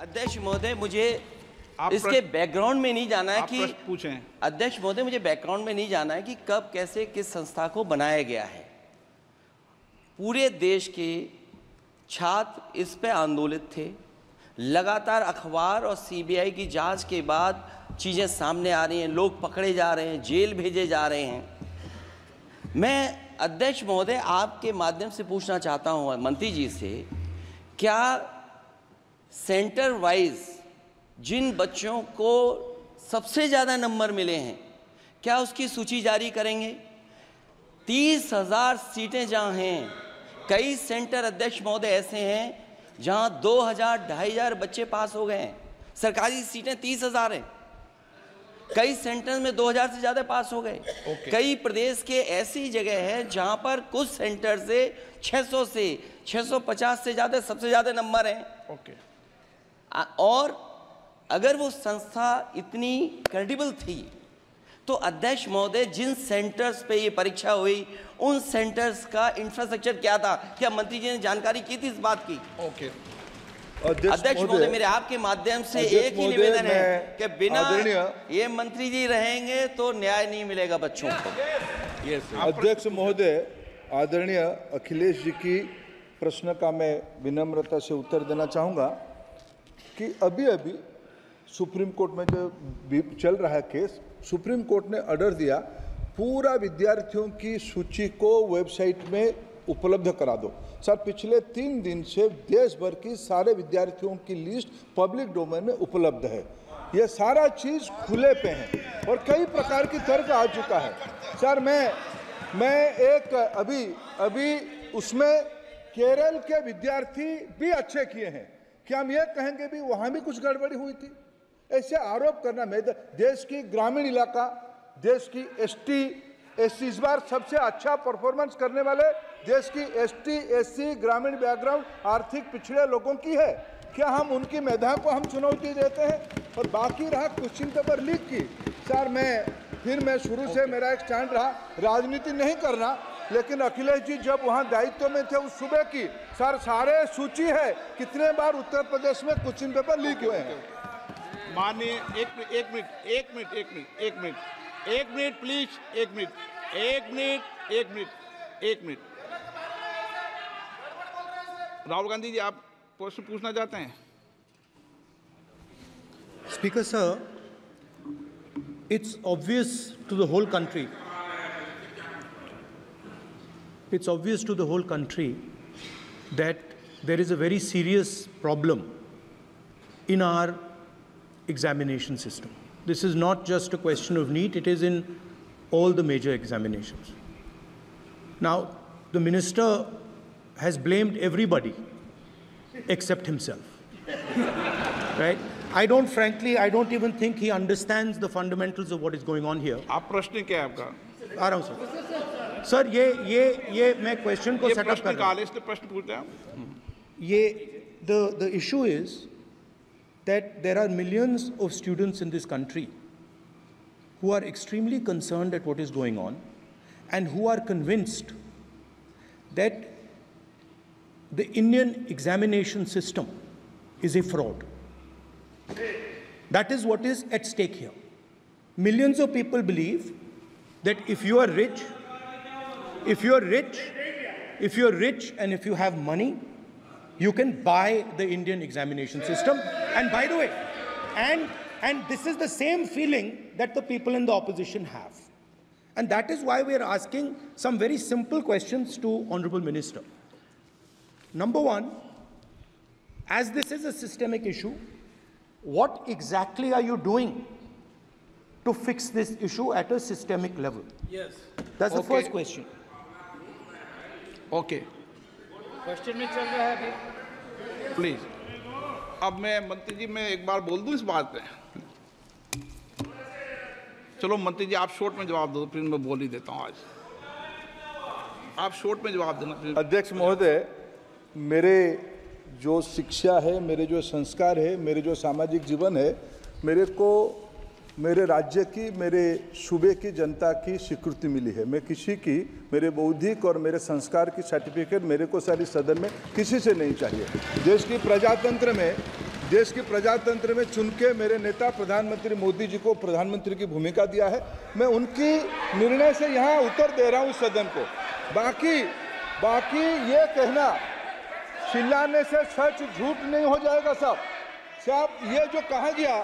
अध्यक्ष महोदय, मुझे इसके बैकग्राउंड में नहीं जाना है कि पूछें। अध्यक्ष महोदय, मुझे बैकग्राउंड में नहीं जाना है कि कब कैसे किस संस्था को बनाया गया है। पूरे देश के छात्र इस पे आंदोलित थे। लगातार अखबार और सीबीआई की जांच के बाद चीज़ें सामने आ रही हैं, लोग पकड़े जा रहे हैं, जेल भेजे जा रहे हैं। मैं अध्यक्ष महोदय आपके माध्यम से पूछना चाहता हूँ मंत्री जी से, क्या सेंटर वाइज जिन बच्चों को सबसे ज़्यादा नंबर मिले हैं, क्या उसकी सूची जारी करेंगे? 30,000 सीटें जहाँ हैं, कई सेंटर अध्यक्ष महोदय ऐसे हैं जहाँ 2,000-2,500 बच्चे पास हो गए हैं। सरकारी सीटें 30,000 हैं, कई सेंटर में 2,000 से ज़्यादा पास हो गए। कई प्रदेश के ऐसी जगह है जहाँ पर कुछ सेंटर से 600 से 650 से ज़्यादा सबसे ज़्यादा नंबर हैं। और अगर वो संस्था इतनी क्रेडिबल थी तो अध्यक्ष महोदय जिन सेंटर्स पे ये परीक्षा हुई उन सेंटर्स का इंफ्रास्ट्रक्चर क्या था? क्या मंत्री जी ने जानकारी की थी इस बात की? अध्यक्ष महोदय, मेरे आपके माध्यम से एक ही निवेदन है कि बिना ये मंत्री जी रहेंगे तो न्याय नहीं मिलेगा बच्चों को। अध्यक्ष महोदय, आदरणीय अखिलेश जी की प्रश्न का मैं विनम्रता से उत्तर देना चाहूँगा कि अभी अभी सुप्रीम कोर्ट में जो चल रहा है केस, सुप्रीम कोर्ट ने ऑर्डर दिया पूरा विद्यार्थियों की सूची को वेबसाइट में उपलब्ध करा दो। सर, पिछले 3 दिन से देश भर की सारे विद्यार्थियों की लिस्ट पब्लिक डोमेन में उपलब्ध है। ये सारा चीज़ खुले पे है और कई प्रकार की तर्क आ चुका है। सर, मैं एक अभी उसमें केरल के विद्यार्थी भी अच्छे किए हैं, क्या हम ये कहेंगे भी वहाँ भी कुछ गड़बड़ी हुई थी? ऐसे आरोप करना, मैं देश की ग्रामीण इलाका, देश की एसटी इस बार सबसे अच्छा परफॉर्मेंस करने वाले देश की एसटी ग्रामीण बैकग्राउंड आर्थिक पिछड़े लोगों की है। क्या हम उनकी मेधा को हम चुनौती देते हैं? और बाकी रहा क्वेश्चन पेपर लीक की, सर मैं शुरू से मेरा एक स्टैंड रहा राजनीति नहीं करना, लेकिन अखिलेश जी जब वहाँ दायित्व में थे उस सूबे की, सर सारे सूची है कितने बार उत्तर प्रदेश में क्वेश्चन पेपर लीक हुए हैं। माननीय एक मिनट प्लीज, एक मिनट। राहुल गांधी जी, आप प्रश्न पूछना चाहते हैं? Speaker sir, it's obvious to the whole country. It's obvious to the whole country that there is a very serious problem in our examination system. This is not just a question of NEET, it is in all the major examinations. Now, the minister has blamed everybody except himself, right? I don't even think he understands the fundamentals of what is going on here. आप प्रश्न क्या है आपका? आ रहा हूँ sir. ये मैं question को सेटअप कर रहा हूँ। इसलिए प्रश्न पूछते हैं। ये the issue is that there are millions of students in this country who are extremely concerned at what is going on and who are convinced that the Indian examination system is a fraud. That is what is at stake here. Millions of people believe that if you are rich and if you have money, you can buy the Indian examination system. And by the way, and this is the same feeling that the people in the opposition have. And that is why we are asking some very simple questions to Honorable Minister. Number one, as this is a systemic issue, what exactly are you doing to fix this issue at a systemic level? Yes. That's the first question. Okay. Question में चल रहा है अभी। Please. अब मैं मंत्री जी, मैं एक बार बोल दूं इस बात पे? चलो मंत्री जी, आप शॉर्ट में जवाब दो, फिर मैं बोल ही देता हूं। आज आप शॉर्ट में जवाब देना। अध्यक्ष महोदय, मेरे जो शिक्षा है, मेरे जो संस्कार है, मेरे जो सामाजिक जीवन है, मेरे को मेरे राज्य की, मेरे सूबे की जनता की स्वीकृति मिली है। मैं किसी की, मेरे बौद्धिक और मेरे संस्कार की सर्टिफिकेट मेरे को सारी सदन में किसी से नहीं चाहिए। देश की प्रजातंत्र में देश के प्रजातंत्र में चुन के मेरे नेता प्रधानमंत्री मोदी जी को प्रधानमंत्री की भूमिका दिया है। मैं उनकी निर्णय से यहाँ उत्तर दे रहा हूँ सदन को। बाकी ये कहना चिल्लाने से सच झूठ नहीं हो जाएगा साहब। ये जो कहा गया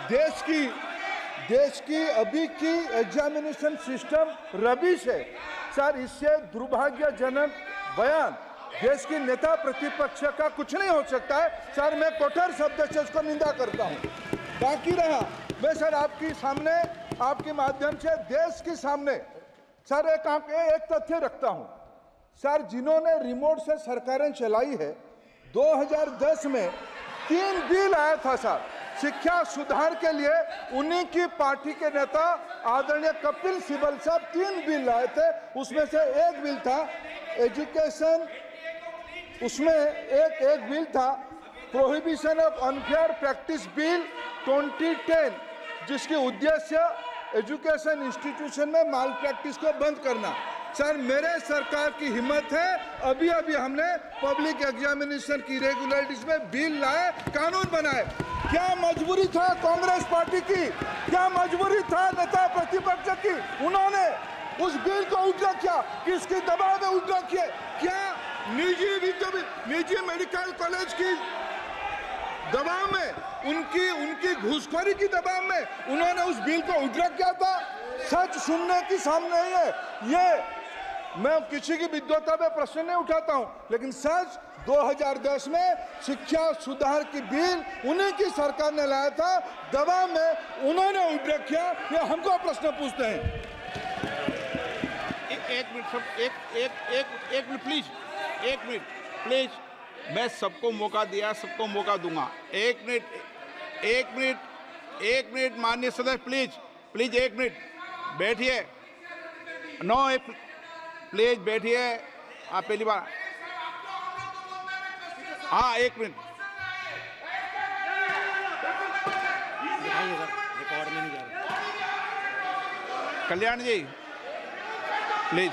देश की अभी की एग्जामिनेशन सिस्टम रबिश है सर, इससे दुर्भाग्यजनक बयान देश की नेता प्रतिपक्ष का कुछ नहीं हो सकता है सर। मैं कठोर शब्द से इसको निंदा करता हूं। बाकी रहा, मैं सर आपके सामने आपके माध्यम से देश के सामने सर एक तथ्य रखता हूं सर। जिन्होंने रिमोट से सरकारें चलाई है, 2010 में 3 बिल आया था सर शिक्षा सुधार के लिए। उन्हीं की पार्टी के नेता आदरणीय कपिल सिब्बल साहब 3 बिल लाए थे। उसमें से एक बिल था एजुकेशन, उसमें एक बिल था prohibition of unfair practice bill 2010, जिसकी उद्देश्य एजुकेशन इंस्टीट्यूशन में माल प्रैक्टिस को बंद करना। सर मेरे सरकार की हिम्मत है, अभी हमने पब्लिक एग्जामिनेशन की रेगुलरिटीज में बिल लाए, कानून बनाए। क्या मजबूरी था कांग्रेस पार्टी की, क्या मजबूरी था नेता प्रतिपक्ष की? उन्होंने उस बिल को उल्टा किया, किसके दबाव में उल्टा किया? क्या निजी मेडिकल कॉलेज की दबाव में, उनकी घूसखोरी की दबाव में उन्होंने उस बिल को उल्टा किया था? सच सुनने की सामने नहीं है। ये मैं किसी की विद्वता में प्रश्न नहीं उठाता हूं, लेकिन सच 2010 में शिक्षा सुधार की बिल उन्हीं की सरकार ने लाया था, दबाव में उन्होंने उल्टा किया। ये हमको प्रश्न पूछते हैं। एक मिनट प्लीज, मैं सबको मौका दिया, सबको मौका दूंगा। एक मिनट माननीय सदस्य, प्लीज 1 मिनट बैठिए। प्लीज बैठिए, आप पहली बार। हाँ 1 मिनट रिकॉर्ड में नहीं जा रहा। Kalyan ji please,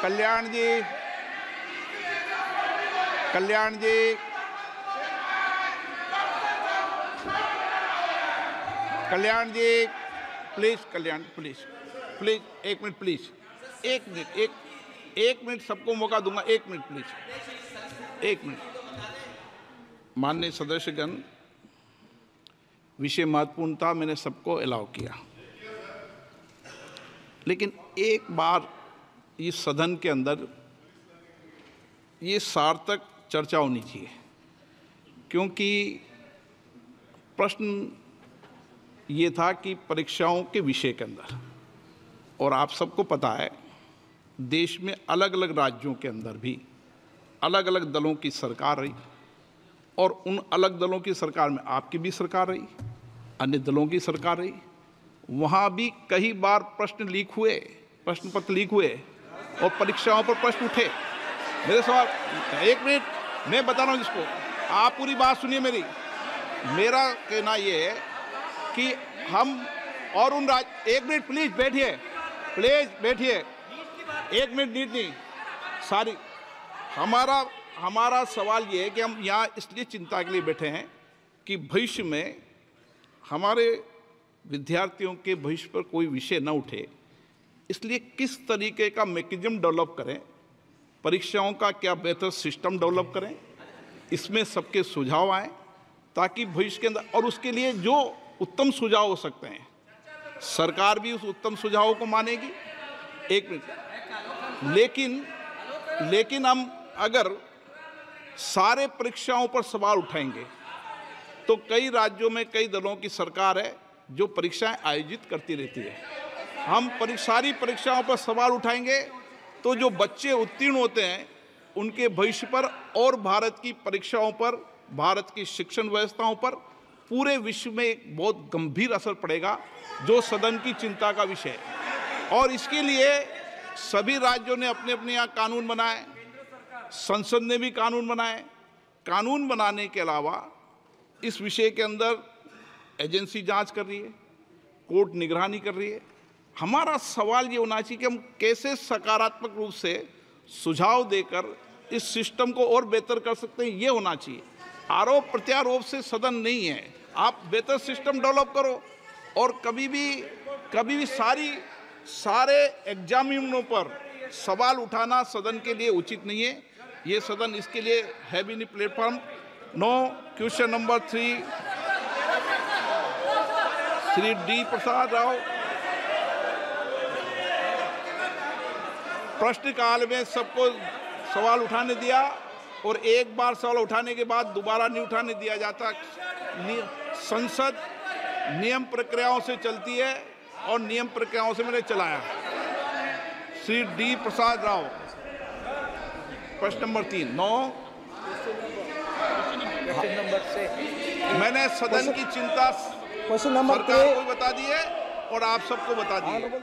Kalyan ji please 1 minute please, 1 minute सबको मौका दूंगा। 1 मिनट प्लीज, 1 मिनट। माननीय सदस्यगण, विषय महत्वपूर्ण था, मैंने सबको अलाउ किया, लेकिन एक बार इस सदन के अंदर ये सार्थक चर्चा होनी चाहिए, क्योंकि प्रश्न ये था कि परीक्षाओं के विषय के अंदर, और आप सबको पता है देश में अलग अलग राज्यों के अंदर भी अलग अलग दलों की सरकार रही, और उन अलग दलों की सरकार में आपकी भी सरकार रही, अन्य दलों की सरकार रही। वहाँ भी कई बार प्रश्न लीक हुए, प्रश्न पत्र लीक हुए और परीक्षाओं पर प्रश्न उठे। मेरे सवाल 1 मिनट मैं बता रहा हूँ जिसको, आप पूरी बात सुनिए मेरी। मेरा कहना ये है कि हम और उन 1 मिनट प्लीज बैठिए, 1 मिनट नीट नहीं सारी। हमारा सवाल ये है कि हम यहाँ इसलिए चिंता के लिए बैठे हैं कि भविष्य में हमारे विद्यार्थियों के भविष्य पर कोई विषय न उठे, इसलिए किस तरीके का मैकेनिज्म डेवलप करें, परीक्षाओं का क्या बेहतर सिस्टम डेवलप करें, इसमें सबके सुझाव आएँ ताकि भविष्य के अंदर, और उसके लिए जो उत्तम सुझाव हो सकते हैं सरकार भी उस उत्तम सुझावों को मानेगी। 1 मिनट। लेकिन हम अगर सारे परीक्षाओं पर सवाल उठाएंगे तो कई राज्यों में कई दलों की सरकार है जो परीक्षाएं आयोजित करती रहती है। हम सारी परीक्षाओं पर सवाल उठाएंगे तो जो बच्चे उत्तीर्ण होते हैं उनके भविष्य पर और भारत की परीक्षाओं पर, भारत की शिक्षण व्यवस्थाओं पर, पूरे विश्व में एक बहुत गंभीर असर पड़ेगा, जो सदन की चिंता का विषय है। और इसके लिए सभी राज्यों ने अपने अपने यहाँ कानून बनाए, संसद ने भी कानून बनाए। कानून बनाने के अलावा इस विषय के अंदर एजेंसी जांच कर रही है, कोर्ट निगरानी कर रही है। हमारा सवाल ये होना चाहिए कि हम कैसे सकारात्मक रूप से सुझाव देकर इस सिस्टम को और बेहतर कर सकते हैं, ये होना चाहिए। आरोप प्रत्यारोप से सदन नहीं है। आप बेहतर सिस्टम डेवलप करो और कभी भी सारे एग्जामिनरों पर सवाल उठाना सदन के लिए उचित नहीं है। ये सदन इसके लिए है भी नहीं platform. No question number 3 Shri D Prasad Rao. प्रश्नकाल में सबको सवाल उठाने दिया और एक बार सवाल उठाने के बाद दोबारा नहीं उठाने दिया जाता। संसद नियम प्रक्रियाओं से चलती है और नियम प्रक्रियाओं से मैंने चलाया। श्री डी प्रसाद राव, प्रश्न नंबर 3 मैंने सदन की चिंता सरकार को बता दी है और आप सबको बता दी है।